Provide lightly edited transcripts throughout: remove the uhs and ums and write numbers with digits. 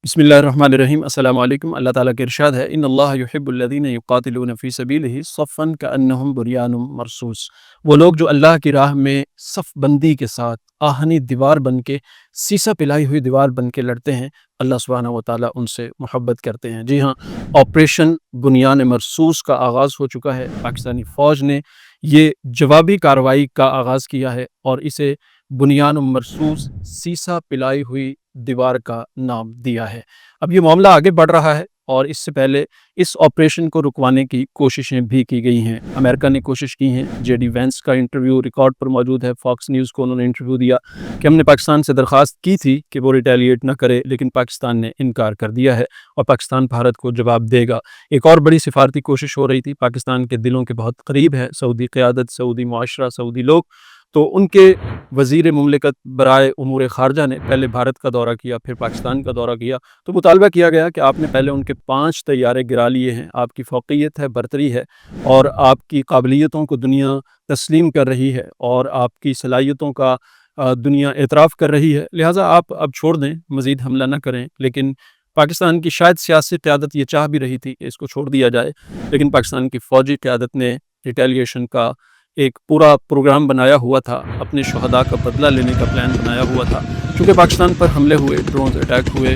बिस्मिल्लाहिर्रहमानिर्रहीम। अस्सलाम वालेकुम। अल्लाह ताला का इरशाद है, इन्न अल्लाह युहिब्बुल्लज़ीना युक़ातिलूना फ़ी सबीलिही सफ़्फ़न कअन्नहुम बुनियानुम मरसूस। वो लोग जो अल्लाह की राह में सफ़ बंदी के साथ आहनी दीवार बन के, सीसा पिलाई हुई दीवार बन के लड़ते हैं, अल्लाह सुब्हानहू व तआला उनसे मोहब्बत करते हैं। जी हाँ, ऑपरेशन बुनियान मरसूस का आगाज़ हो चुका है। पाकिस्तानी फ़ौज ने ये जवाबी कार्रवाई का आगाज़ किया है और इसे बुनियान मरसूस सीसा पिलाई हुई दीवार का नाम दिया है। अब ये मामला आगे बढ़ रहा है और इससे पहले इस ऑपरेशन को रुकवाने की कोशिशें भी की गई हैं। अमेरिका ने कोशिश की हैं। जेडी वेंस का इंटरव्यू रिकॉर्ड पर मौजूद है। फॉक्स न्यूज़ को उन्होंने इंटरव्यू दिया कि हमने पाकिस्तान से दरख्वास्त की थी कि वो रिटेलिएट ना करे, लेकिन पाकिस्तान ने इनकार कर दिया है और पाकिस्तान भारत को जवाब देगा। एक और बड़ी सिफारती कोशिश हो रही थी। पाकिस्तान के दिलों के बहुत करीब है सऊदी क़यादत, सऊदी मुआशरा, सऊदी लोग। तो उनके वज़ीर मुमलिकत बराए उमूर ख़ारजा ने पहले भारत का दौरा किया, फिर पाकिस्तान का दौरा किया। तो मुतालबा किया गया कि आपने पहले उनके 5 तैयारे गिरा लिए हैं, आपकी फ़ौक़ियत है, बरतरी है और आपकी काबिलियतों को दुनिया तस्लीम कर रही है और आपकी सलाहियतों का दुनिया एतराफ़ कर रही है, लिहाजा आप अब छोड़ दें, मज़ीद हमला ना करें। लेकिन पाकिस्तान की शायद सियासी क़यादत ये चाह भी रही थी कि इसको छोड़ दिया जाए, लेकिन पाकिस्तान की फ़ौजी क़यादत ने रिटेलिएशन का एक पूरा प्रोग्राम बनाया हुआ था, अपने शुहदा का बदला लेने का प्लान बनाया हुआ था। चूँकि पाकिस्तान पर हमले हुए, ड्रोन अटैक हुए,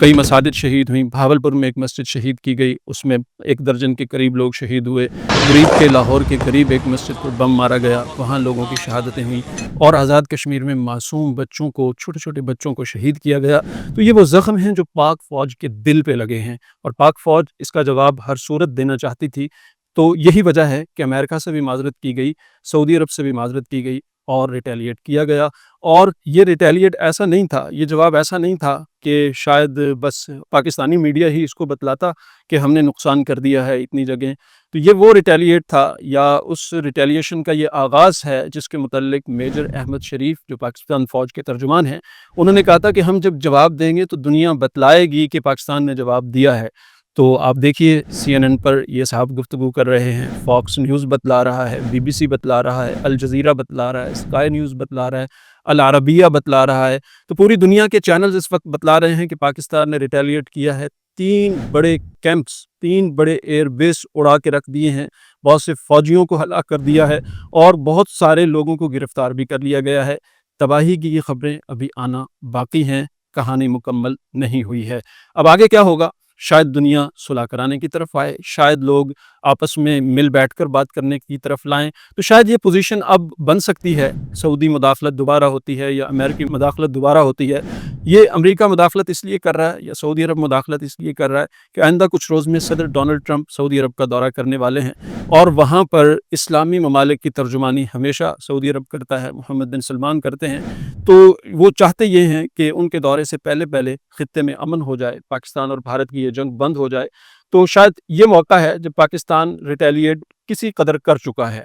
कई मसाजिद शहीद हुई। भावलपुर में एक मस्जिद शहीद की गई, उसमें 1 दर्जन के करीब लोग शहीद हुए। गरीब के लाहौर के करीब एक मस्जिद पर बम मारा गया, वहाँ लोगों की शहादतें हुई और आज़ाद कश्मीर में मासूम बच्चों को, छोटे छोटे बच्चों को शहीद किया गया। तो ये वो ज़ख्म हैं जो पाक फ़ौज के दिल पे लगे हैं और पाक फ़ौज इसका जवाब हर सूरत देना चाहती थी। तो यही वजह है कि अमेरिका से भी माज़रत की गई, सऊदी अरब से भी माज़रत की गई और रिटेलिएट किया गया। और ये रिटेलिएट ऐसा नहीं था, ये जवाब ऐसा नहीं था कि शायद बस पाकिस्तानी मीडिया ही इसको बतलाता कि हमने नुकसान कर दिया है इतनी जगह। तो ये वो रिटेलिएट था या उस रिटेलिएशन का ये आगाज़ है जिसके मुतल्लिक मेजर अहमद शरीफ जो पाकिस्तान फ़ौज के तर्जुमान हैं, उन्होंने कहा था कि हम जब जवाब देंगे तो दुनिया बतलाएगी कि पाकिस्तान ने जवाब दिया है। तो आप देखिए CNN पर ये साहब गुफ्तगू कर रहे हैं, फॉक्स न्यूज़ बतला रहा है, BBC बतला रहा है, अल जज़ीरा बतला रहा है, स्काई न्यूज़ बतला रहा है, अल अरबिया बतला रहा है। तो पूरी दुनिया के चैनल्स इस वक्त बतला रहे हैं कि पाकिस्तान ने रिटेलिएट किया है। 3 बड़े कैंप्स, 3 बड़े एयरबेस उड़ा के रख दिए हैं, बहुत से फ़ौजियों को हलाक कर दिया है और बहुत सारे लोगों को गिरफ़्तार भी कर लिया गया है। तबाही की ये ख़बरें अभी आना बाकी हैं, कहानी मुकम्मल नहीं हुई है। अब आगे क्या होगा? शायद दुनिया सुलह कराने की तरफ आए, शायद लोग आपस में मिल बैठकर बात करने की तरफ लाएं। तो शायद ये पोजीशन अब बन सकती है, सऊदी मुदाखलत दोबारा होती है या अमेरिकी मुदाखलत दोबारा होती है। ये अमेरिका मुदाखलत इसलिए कर रहा है या सऊदी अरब मुदाखलत इसलिए कर रहा है कि आइंदा कुछ रोज़ में सदर डोनाल्ड ट्रंप सऊदी अरब का दौरा करने वाले हैं और वहाँ पर इस्लामी ममालिक की तर्जुमानी हमेशा सऊदी अरब करता है, मोहम्मद बिन सलमान करते हैं। तो वो चाहते ये हैं कि उनके दौरे से पहले पहले ख़ित्ते में अमन हो जाए, पाकिस्तान और भारत की ये जंग बंद हो जाए। तो शायद ये मौका है जब पाकिस्तान रिटेलिएट किसी कदर कर चुका है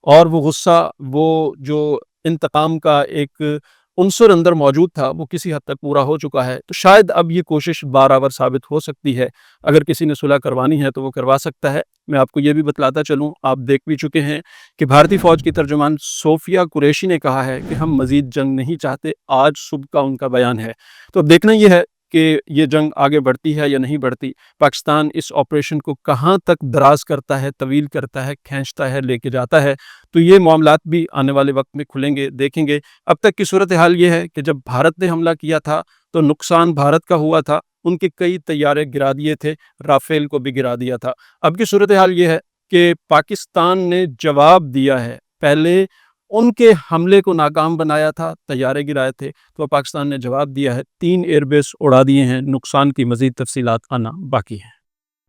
और वो गुस्सा, वो जो इंतकाम का एक उन्सर अंदर मौजूद था, वो किसी हद तक पूरा हो चुका है। तो शायद अब ये कोशिश बाराबर साबित हो सकती है। अगर किसी ने सुलह करवानी है तो वो करवा सकता है। मैं आपको ये भी बतलाता चलूँ, आप देख भी चुके हैं कि भारतीय फ़ौज की तर्जुमान सोफिया कुरैशी ने कहा है कि हम मज़ीद जंग नहीं चाहते। आज सुबह का उनका बयान है। तो अब देखना ये है कि ये जंग आगे बढ़ती है या नहीं बढ़ती। पाकिस्तान इस ऑपरेशन को कहाँ तक दराज करता है, तवील करता है, खींचता है, लेके जाता है। तो ये मामलात भी आने वाले वक्त में खुलेंगे, देखेंगे। अब तक की सूरत हाल ये है कि जब भारत ने हमला किया था तो नुकसान भारत का हुआ था, उनके कई तैयारे गिरा दिए थे, राफेल को भी गिरा दिया था। अब की सूरत हाल ये है कि पाकिस्तान ने जवाब दिया है, पहले उनके हमले को नाकाम बनाया था, तैयारे गिराए थे, तो पाकिस्तान ने जवाब दिया है, 3 एयरबेस उड़ा दिए हैं। नुकसान की मज़ीद तफसीलात आना बाकी है।